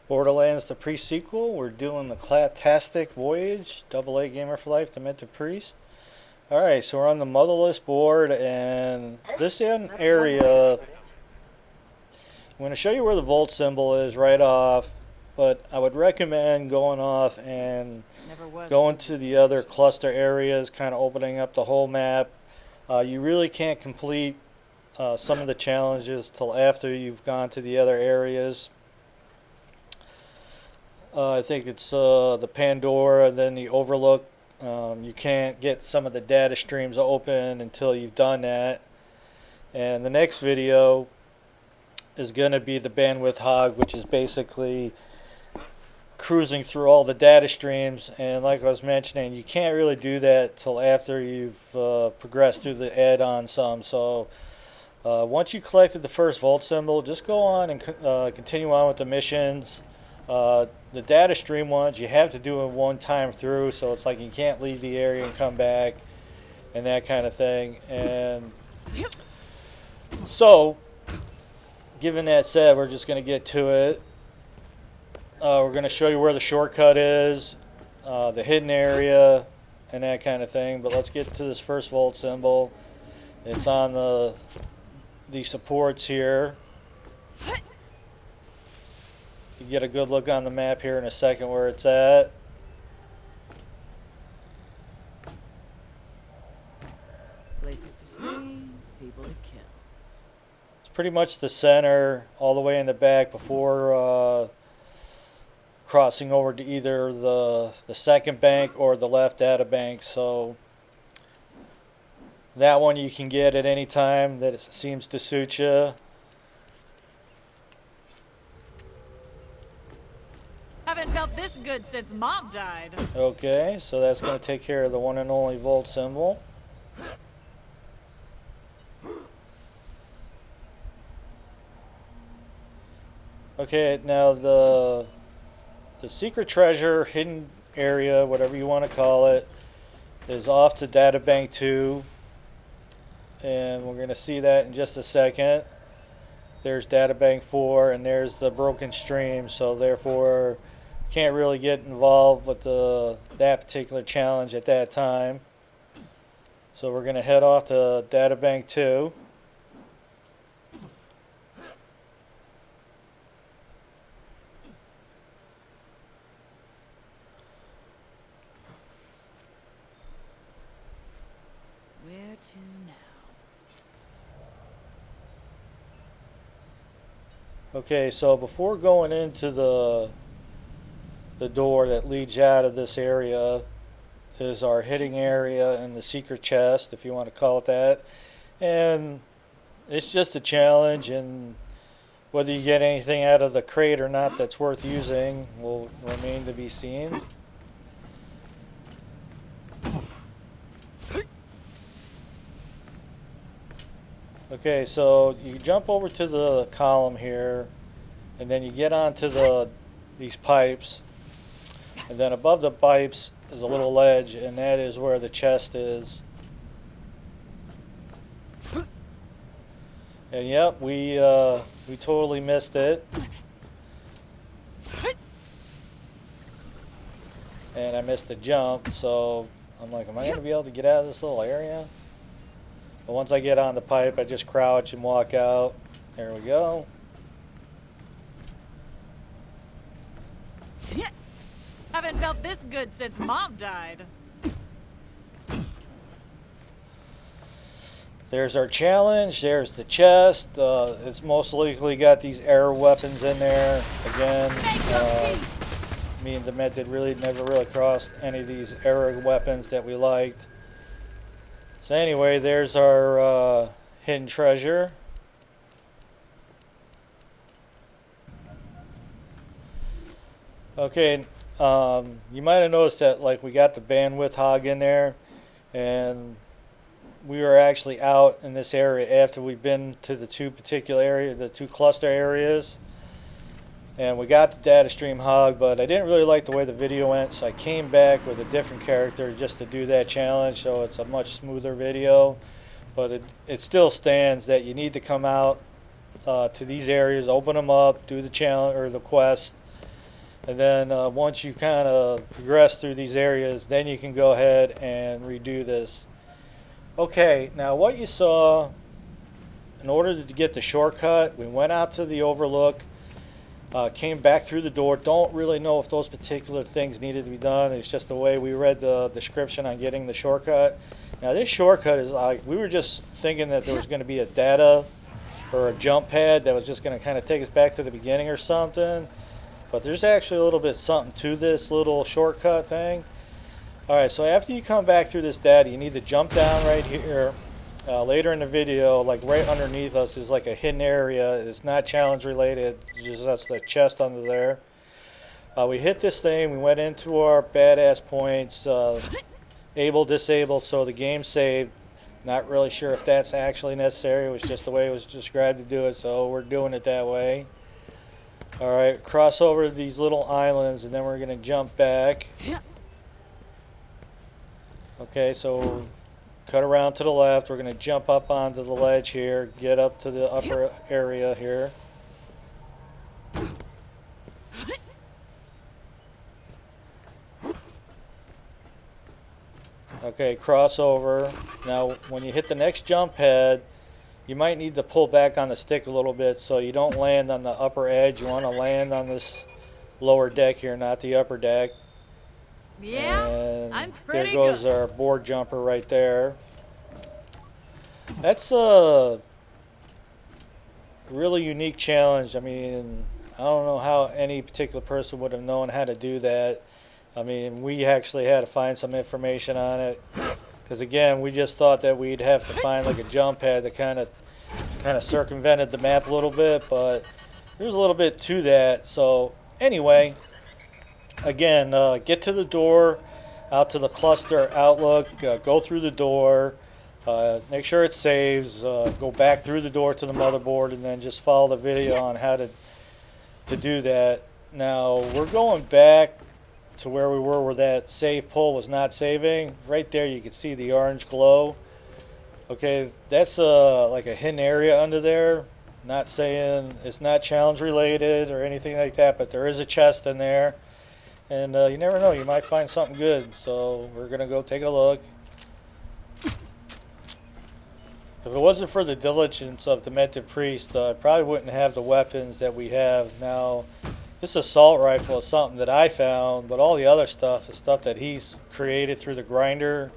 Borderlands, the pre-sequel. We're doing the Claptastic Voyage, AA Gamer for Life, Demented Priest. Alright, so we're on the Motherless board, and this area, I'm going to show you where the volt symbol is right off, but I would recommend going off and going to the other cluster areas, kind of opening up the whole map. You really can't complete some of the challenges till after you've gone to the other areas. I think it's the Pandora, then the Overlook. You can't get some of the data streams open until you've done that. And the next video is going to be the bandwidth hog, which is basically cruising through all the data streams. And like I was mentioning, you can't really do that till after you've progressed through the add-on some. So once you collected the first volt symbol, just go on and continue on with the missions. The data stream ones you have to do it one time through, so it's like you can't leave the area and come back and that kind of thing. And so given that said, we're just going to get to it. We're going to show you where the shortcut is, the hidden area and that kind of thing. But let's get to this first volt symbol. It's on the supports here. You get a good look on the map here in a second where it's at. Places to see, people to kill. It's pretty much the center, all the way in the back before crossing over to either the second bank or the left data bank. So that one you can get at any time that it seems to suit you. Haven't felt this good since Mom died. Okay, so that's going to take care of the one and only volt symbol. Okay, now the secret treasure, hidden area, whatever you want to call it, is off to data bank 2. And we're going to see that in just a second. There's data bank 4 and there's the broken stream, so therefore can't really get involved with that particular challenge at that time. So we're going to head off to data bank 2. Where to now? Okay, so before going into the door that leads out of this area is our hitting area and the secret chest, if you want to call it that. And it's just a challenge, and whether you get anything out of the crate or not that's worth using will remain to be seen. Okay, so you jump over to the column here, and then you get onto these pipes. And then above the pipes is a little ledge, and that is where the chest is. And yep, we totally missed it. And I missed the jump, so I'm like, am I going to be able to get out of this little area? But once I get on the pipe, I just crouch and walk out. There we go. Haven't felt this good since Mom died. There's our challenge. There's the chest. It's most likely got these arrow weapons in there. Again, me and Demented never really crossed any of these arrow weapons that we liked. So anyway, there's our hidden treasure. Okay, you might have noticed that we got the bandwidth hog in there, and we were actually out in this area after we've been to the two particular areas, the two cluster areas, and we got the data stream hog, but I didn't really like the way the video went, so I came back with a different character just to do that challenge, so it's a much smoother video. But it still stands that you need to come out to these areas, open them up, do the challenge or the quest, And then once you kind of progress through these areas, then you can go ahead and redo this. Okay, now what you saw, in order to get the shortcut, we went out to the overlook, came back through the door. Don't really know if those particular things needed to be done. It's just the way we read the description on getting the shortcut. Now this shortcut is like, we were just thinking that there was going to be a data or a jump pad that was just going to kind of take us back to the beginning or something. But there's actually a little bit something to this little shortcut thing. Alright, so after you come back through this data, you need to jump down right here. Later in the video, like right underneath us is like a hidden area. It's not challenge related, it's just that's the chest under there. We hit this thing, we went into our badass points, able, disable, so the game saved. Not really sure if that's actually necessary, it was just the way it was described to do it, so we're doing it that way. Alright, cross over these little islands and then we're going to jump back. Okay, so cut around to the left. We're going to jump up onto the ledge here, get up to the upper area here. Okay, cross over. Now, when you hit the next jump pad, you might need to pull back on the stick a little bit so you don't land on the upper edge. You want to land on this lower deck here, not the upper deck. Yeah, and I'm pretty there goes good. our board jumper right there. That's a really unique challenge. I mean, I don't know how any particular person would have known how to do that. I mean, we actually had to find some information on it. Because again, we just thought that we'd have to find like a jump pad that kind of circumvented the map a little bit, but there's a little bit to that. So anyway, again, get to the door, out to the cluster outlook, go through the door, make sure it saves, go back through the door to the motherboard, and then just follow the video on how to do that. Now we're going back to where we were where that save pull was not saving. Right there you can see the orange glow. Okay, that's like a hidden area under there. Not saying it's not challenge related or anything like that, but there is a chest in there. And you never know, you might find something good. So we're going to go take a look. If it wasn't for the diligence of Demented Priest, I probably wouldn't have the weapons that we have now. This assault rifle is something that I found, but all the other stuff is stuff that he's created through the grinder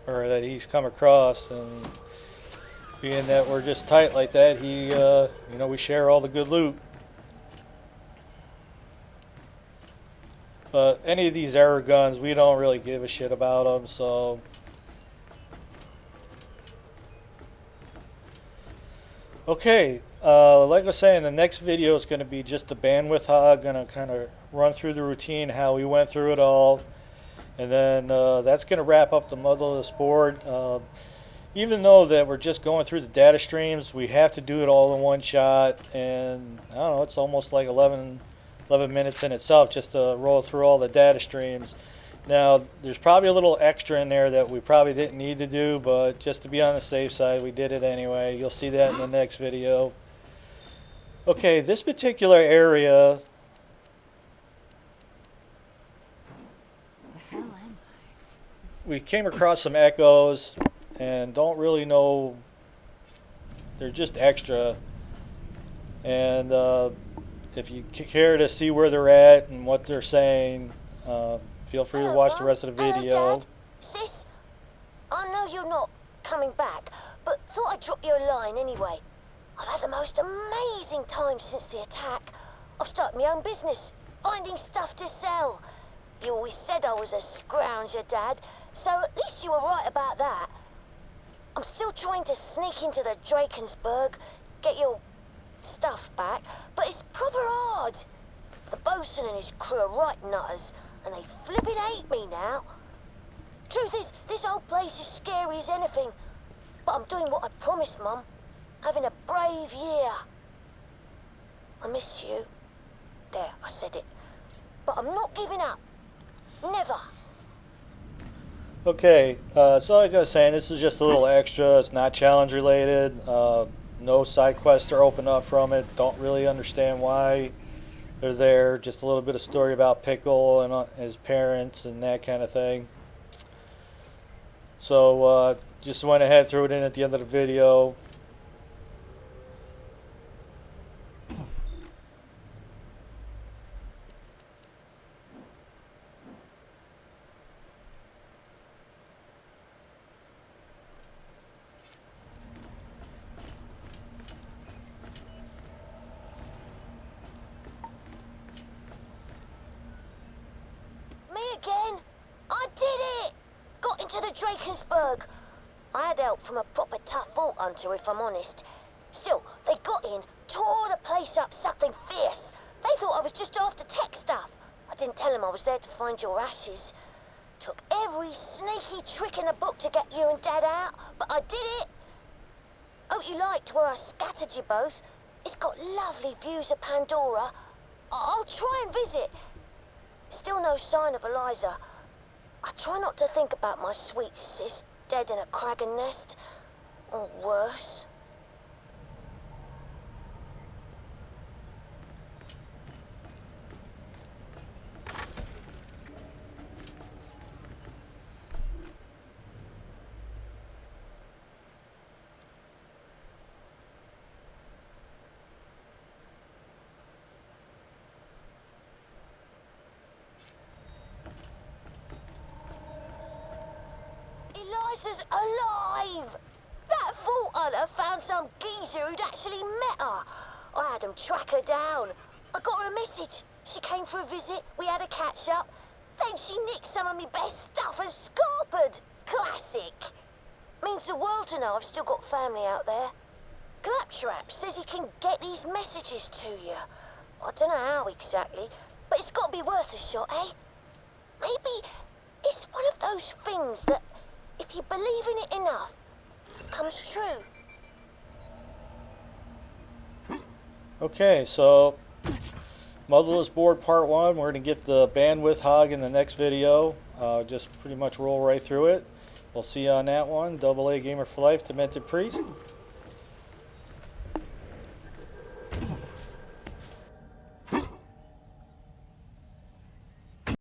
or that he's come across. And being that we're just tight like that, he, you know, we share all the good loot. But any of these error guns, we don't really give a shit about them, so. Okay, like I was saying, the next video is going to be just the bandwidth hog. Going to kind of run through the routine, how we went through it all. And then that's going to wrap up the Motherless board. Even though that we're just going through the data streams, we have to do it all in one shot. And I don't know, it's almost like 11 minutes in itself just to roll through all the data streams. Now, there's probably a little extra in there that we probably didn't need to do, but just to be on the safe side, we did it anyway. You'll see that in the next video. Okay, this particular area. The hell am We came across some echoes and don't really know. They're just extra. And if you care to see where they're at and what they're saying, feel free to watch the rest of the video. Hello, Dad. Sis, I know you're not coming back, but thought I'd drop you a line anyway. I've had the most amazing time since the attack. I've started my own business, finding stuff to sell. You always said I was a scrounger, Dad, so at least you were right about that. I'm still trying to sneak into the Drakensberg, get your stuff back, but it's proper hard. The bosun and his crew are right nutters, and they flippin' hate me now. Truth is, this whole place is scary as anything, but I'm doing what I promised, Mum. Having a brave year. I miss you. There, I said it. But I'm not giving up. Never. Okay, so like I was saying, this is just a little extra. It's not challenge related. No side quests are open up from it. Don't really understand why. they're there. Just a little bit of story about Pickle and his parents and that kind of thing. So just went ahead, threw it in at the end of the video. Me again? I did it! Got into the Drakensberg. I had help from a proper tough vault hunter, if I'm honest. Still, they got in, tore the place up something fierce. They thought I was just after tech stuff. I didn't tell them I was there to find your ashes. Took every sneaky trick in the book to get you and Dad out, but I did it. Hope you liked where I scattered you both. It's got lovely views of Pandora. I'll try and visit. Still no sign of Eliza. I try not to think about my sweet sis dead in a kraken nest, or worse. Eliza's alive! That vault hunter found some geezer who'd actually met her. I had him track her down. I got her a message. She came for a visit, we had a catch up. Then she nicked some of my best stuff and scarpered. Classic. Means the world to know I've still got family out there. Claptrap says he can get these messages to you. I don't know how exactly, but it's got to be worth a shot, eh? Maybe it's one of those things that, if you believe in it enough, comes true. Okay, so Motherless Board Part 1. We're going to get the bandwidth hog in the next video. Just pretty much roll right through it. We'll see you on that one. AA Gamer for Life, Demented Priest.